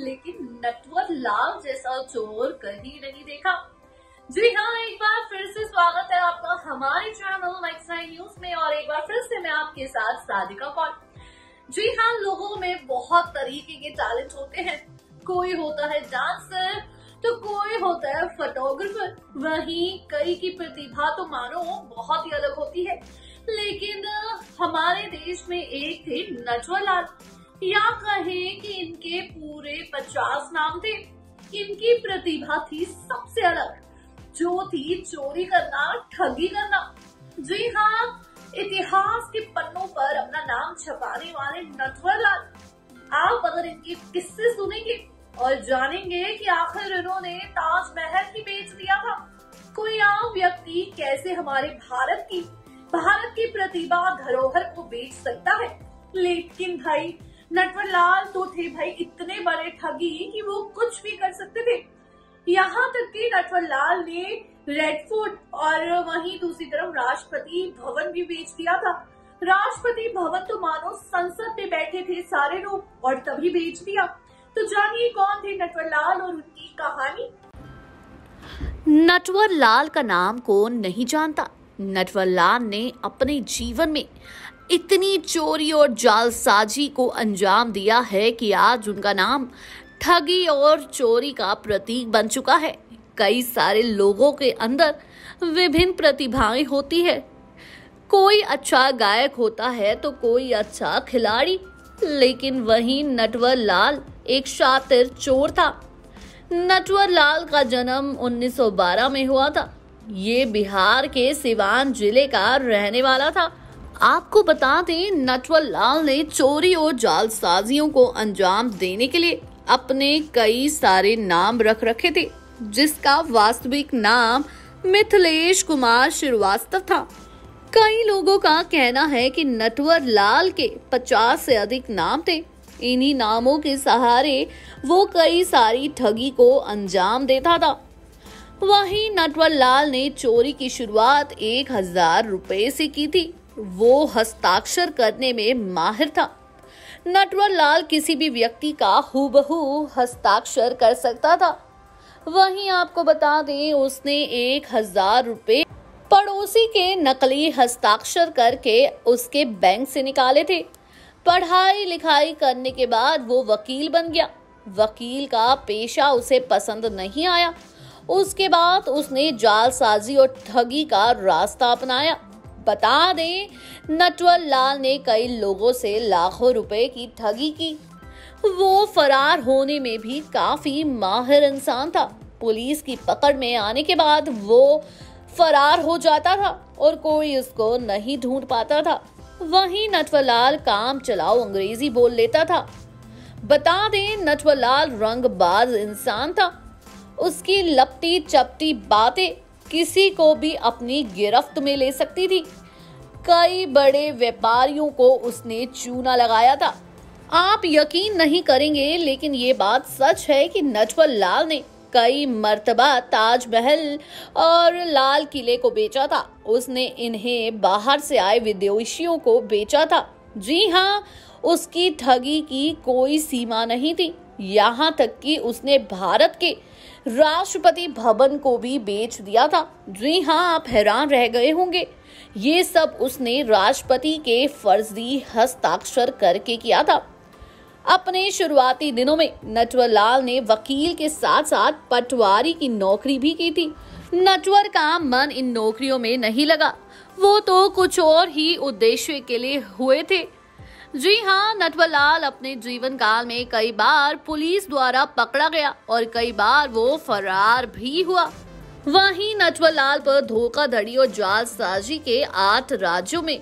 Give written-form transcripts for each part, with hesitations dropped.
लेकिन नटवर लाल जैसा चोर कहीं नहीं देखा। जी हाँ, एक बार फिर से स्वागत है आपका हमारे चैनल नेक्स्ट नाइन न्यूज में और एक बार फिर से मैं आपके साथ सादिका कौर। जी हाँ, लोगों में बहुत तरीके के टैलेंट होते हैं। कोई होता है डांसर तो कोई होता है फोटोग्राफर, वहीं कई की प्रतिभा तो मानो बहुत ही अलग होती है। लेकिन हमारे देश में एक थे नटवर लाल, या कहें कि इनके पूरे 50 नाम थे। इनकी प्रतिभा थी सबसे अलग, जो थी चोरी करना, ठगी करना। जी हाँ, इतिहास के पन्नों पर अपना नाम छपाने वाले नटवर लाल। आप अगर इनके किस्से सुनेंगे और जानेंगे कि आखिर इन्होंने ताजमहल ही बेच दिया था। कोई आम व्यक्ति कैसे हमारे भारत की प्रतिभा धरोहर को बेच सकता है। लेकिन भाई नटवर लाल तो थे भाई इतने बड़े ठगी कि वो कुछ भी कर सकते थे। यहाँ तक कि नटवर लाल ने रेड फोर्ट और वहीं दूसरी तरफ राष्ट्रपति भवन भी बेच दिया था। राष्ट्रपति भवन तो मानो संसद में बैठे थे सारे लोग और तभी बेच दिया। तो जानिए कौन थे नटवर लाल और उनकी कहानी। नटवर लाल का नाम कौन नहीं जानता। नटवर लाल ने अपने जीवन में इतनी चोरी और जालसाजी को अंजाम दिया है कि आज उनका नाम ठगी और चोरी का प्रतीक बन चुका है। कई सारे लोगों के अंदर विभिन्न प्रतिभाएं होती है। कोई अच्छा गायक होता है तो कोई अच्छा खिलाड़ी, लेकिन वहीं नटवर लाल एक शातिर चोर था। नटवर लाल का जन्म 1912 में हुआ था। ये बिहार के सिवान जिले का रहने वाला था। आपको बता दें, नटवर लाल ने चोरी और जालसाजियों को अंजाम देने के लिए अपने कई सारे नाम रख रखे थे, जिसका वास्तविक नाम मिथिलेश कुमार श्रीवास्तव था। कई लोगों का कहना है कि नटवर लाल के 50 से अधिक नाम थे। इन्हीं नामों के सहारे वो कई सारी ठगी को अंजाम देता था। वहीं नटवर लाल ने चोरी की शुरुआत 1000 रुपए से की थी। वो हस्ताक्षर करने में माहिर था। नटवर लाल किसी भी व्यक्ति का हूबहू हस्ताक्षर कर सकता था। वहीं आपको बता दें, उसने 1000 रुपए पड़ोसी के नकली हस्ताक्षर करके उसके बैंक से निकाले थे। पढ़ाई लिखाई करने के बाद वो वकील बन गया। वकील का पेशा उसे पसंद नहीं आया। उसके बाद उसने जालसाजी और ठगी का रास्ता अपनाया। बता दें, नटवर लाल ने कई लोगों से लाखों रुपए की ठगी की। वो फरार होने में भी काफी माहिर इंसान था। पुलिस की पकड़ में आने के बाद वो फरार हो जाता था और कोई उसको नहीं ढूंढ पाता था। वहीं नटवर लाल काम चलाओ अंग्रेजी बोल लेता था। बता दें, नटवर लाल रंगबाज इंसान था। उसकी लपटी चपटी बातें किसी को भी अपनी गिरफ्त में ले सकती थी। कई बड़े व्यापारियों को उसने चूना लगाया था। आप यकीन नहीं करेंगे, लेकिन ये बात सच है कि नटवर लाल ने कई मर्तबा ताजमहल और लाल किले को बेचा था। उसने इन्हें बाहर से आए विदेशियों को बेचा था। जी हाँ, उसकी ठगी की कोई सीमा नहीं थी। यहाँ तक कि उसने भारत के राष्ट्रपति भवन को भी बेच दिया था। जी हाँ, आप हैरान रह गए होंगे। ये सब उसने राष्ट्रपति के फर्जी हस्ताक्षर करके किया था। अपने शुरुआती दिनों में नटवर लाल ने वकील के साथ साथ पटवारी की नौकरी भी की थी। नटवर का मन इन नौकरियों में नहीं लगा। वो तो कुछ और ही उद्देश्य के लिए हुए थे। जी हाँ, नटवर लाल अपने जीवन काल में कई बार पुलिस द्वारा पकड़ा गया और कई बार वो फरार भी हुआ। वहीं नटवर लाल पर धोखाधड़ी और जालसाजी के 8 राज्यों में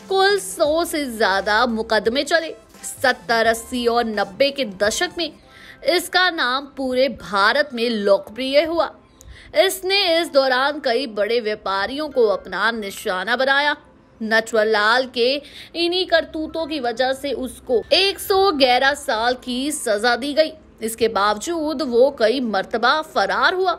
कुल 100 से ज्यादा मुकदमे चले। 70, 80 और 90 के दशक में इसका नाम पूरे भारत में लोकप्रिय हुआ। इसने इस दौरान कई बड़े व्यापारियों को अपना निशाना बनाया। नटवर लाल के इन्हीं करतूतों की वजह से उसको 111 साल की सजा दी गई। इसके बावजूद वो कई मर्तबा फरार हुआ।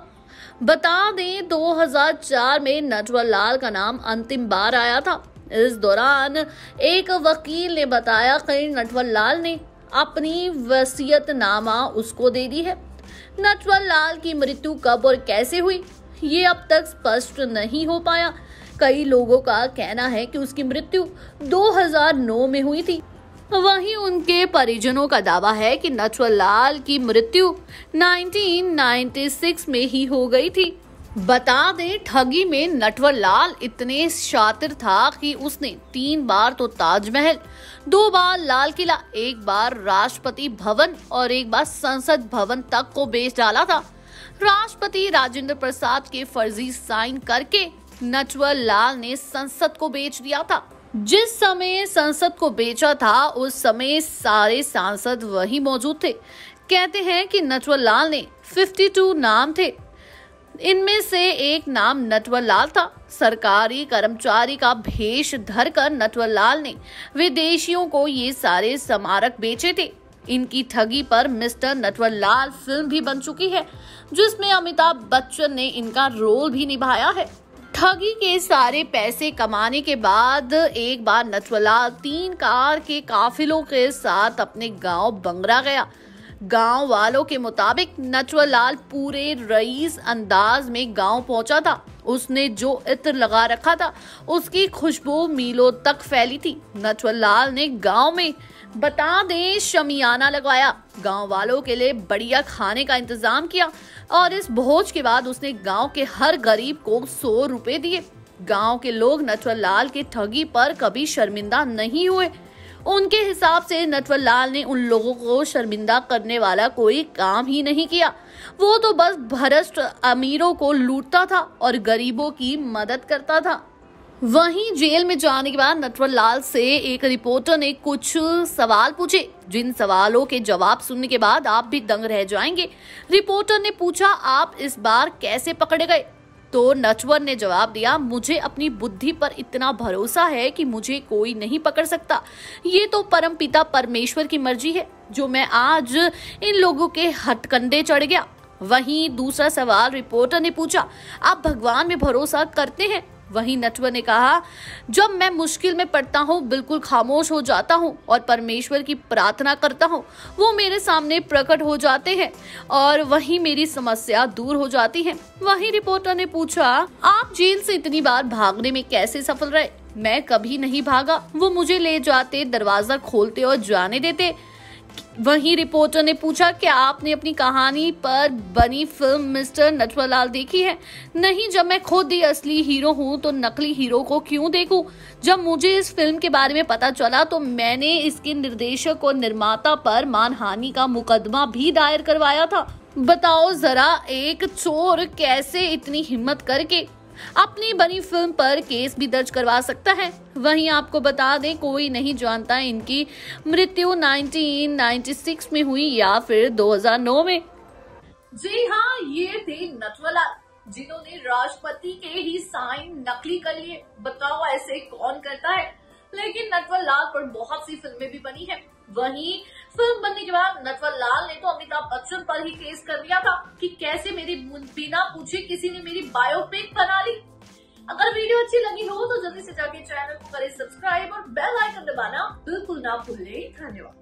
बता दें, 2004 में नटवर लाल का नाम अंतिम बार आया था। इस दौरान एक वकील ने बताया कि नटवर लाल ने अपनी वसीयतनामा उसको दे दी है। नटवर लाल की मृत्यु कब और कैसे हुई, ये अब तक स्पष्ट नहीं हो पाया। कई लोगों का कहना है कि उसकी मृत्यु 2009 में हुई थी। वहीं उनके परिजनों का दावा है कि नटवर लाल की मृत्यु 1996 में ही हो गई थी। बता दें, ठगी में नटवर लाल इतने शातिर था कि उसने 3 बार तो ताजमहल, 2 बार लाल किला, 1 बार राष्ट्रपति भवन और 1 बार संसद भवन तक को बेच डाला था। राष्ट्रपति राजेंद्र प्रसाद के फर्जी साइन करके नटवर लाल ने संसद को बेच दिया था। जिस समय संसद को बेचा था उस समय सारे सांसद वही मौजूद थे। कहते हैं कि नटवर लाल ने 52 नाम थे, इनमें से एक नाम नटवर लाल था। सरकारी कर्मचारी का भेष धरकर नटवर लाल ने विदेशियों को ये सारे स्मारक बेचे थे। इनकी ठगी पर मिस्टर नटवर लाल फिल्म भी बन चुकी है, जिसमें अमिताभ बच्चन ने इनका रोल भी निभाया है। ठगी के सारे पैसे कमाने के बाद एक बार नटवर लाल 3 कार के काफिलों के साथ अपने गांव बंगरा गया। गांव वालों के मुताबिक नटवर लाल पूरे रईस अंदाज में गांव पहुंचा था। उसने जो इत्र लगा रखा था उसकी खुशबू मीलों तक फैली थी। नटवर लाल ने गांव में, बता दें, शमियाना लगवाया, गांव वालों के लिए बढ़िया खाने का इंतजाम किया और इस भोज के बाद उसने गांव के हर गरीब को 100 रुपए दिए। गांव के लोग नटवर लाल के ठगी पर कभी शर्मिंदा नहीं हुए। उनके हिसाब से नटवर लाल ने उन लोगों को शर्मिंदा करने वाला कोई काम ही नहीं किया। वो तो बस भ्रष्ट अमीरों को लूटता था और गरीबों की मदद करता था। वहीं जेल में जाने के बाद नटवर लाल से एक रिपोर्टर ने कुछ सवाल पूछे, जिन सवालों के जवाब सुनने के बाद आप भी दंग रह जाएंगे। रिपोर्टर ने पूछा, आप इस बार कैसे पकड़े गए? तो नटवर ने जवाब दिया, मुझे अपनी बुद्धि पर इतना भरोसा है कि मुझे कोई नहीं पकड़ सकता। ये तो परमपिता परमेश्वर की मर्जी है जो मैं आज इन लोगों के हथकंडे चढ़ गया। वहीं दूसरा सवाल रिपोर्टर ने पूछा, आप भगवान में भरोसा करते हैं? वहीं नटवर ने कहा, जब मैं मुश्किल में पड़ता हूँ बिल्कुल खामोश हो जाता हूँ और परमेश्वर की प्रार्थना करता हूँ, वो मेरे सामने प्रकट हो जाते हैं और वहीं मेरी समस्या दूर हो जाती है। वहीं रिपोर्टर ने पूछा, आप जेल से इतनी बार भागने में कैसे सफल रहे? मैं कभी नहीं भागा, वो मुझे ले जाते, दरवाजा खोलते और जाने देते। वहीं रिपोर्टर ने पूछा, क्या आपने अपनी कहानी पर बनी फिल्म मिस्टर नटवर लाल देखी है? नहीं, जब मैं खुद ही असली हीरो हूँ तो नकली हीरो को क्यों देखूं? जब मुझे इस फिल्म के बारे में पता चला तो मैंने इसके निर्देशक और निर्माता पर मानहानि का मुकदमा भी दायर करवाया था। बताओ जरा, एक चोर कैसे इतनी हिम्मत करके अपनी बनी फिल्म पर केस भी दर्ज करवा सकता है? वहीं आपको बता दें, कोई नहीं जानता इनकी मृत्यु 1996 में हुई या फिर 2009 में। जी हाँ, ये थे नटवर लाल, जिन्होंने राष्ट्रपति के ही साइन नकली कर लिए। बताओ ऐसे कौन करता है? लेकिन नटवर लाल पर बहुत सी फिल्में भी बनी है। वहीं फिल्म बनने के बाद नटवर लाल ने तो अमिताभ बच्चन पर ही केस कर दिया था कि कैसे मेरी बिना पूछे किसी ने मेरी बायोपिक बना ली। अगर वीडियो अच्छी लगी हो तो जल्दी से जाके चैनल को करें सब्सक्राइब और बेल आइकन दबाना बिल्कुल ना भूलें। धन्यवाद।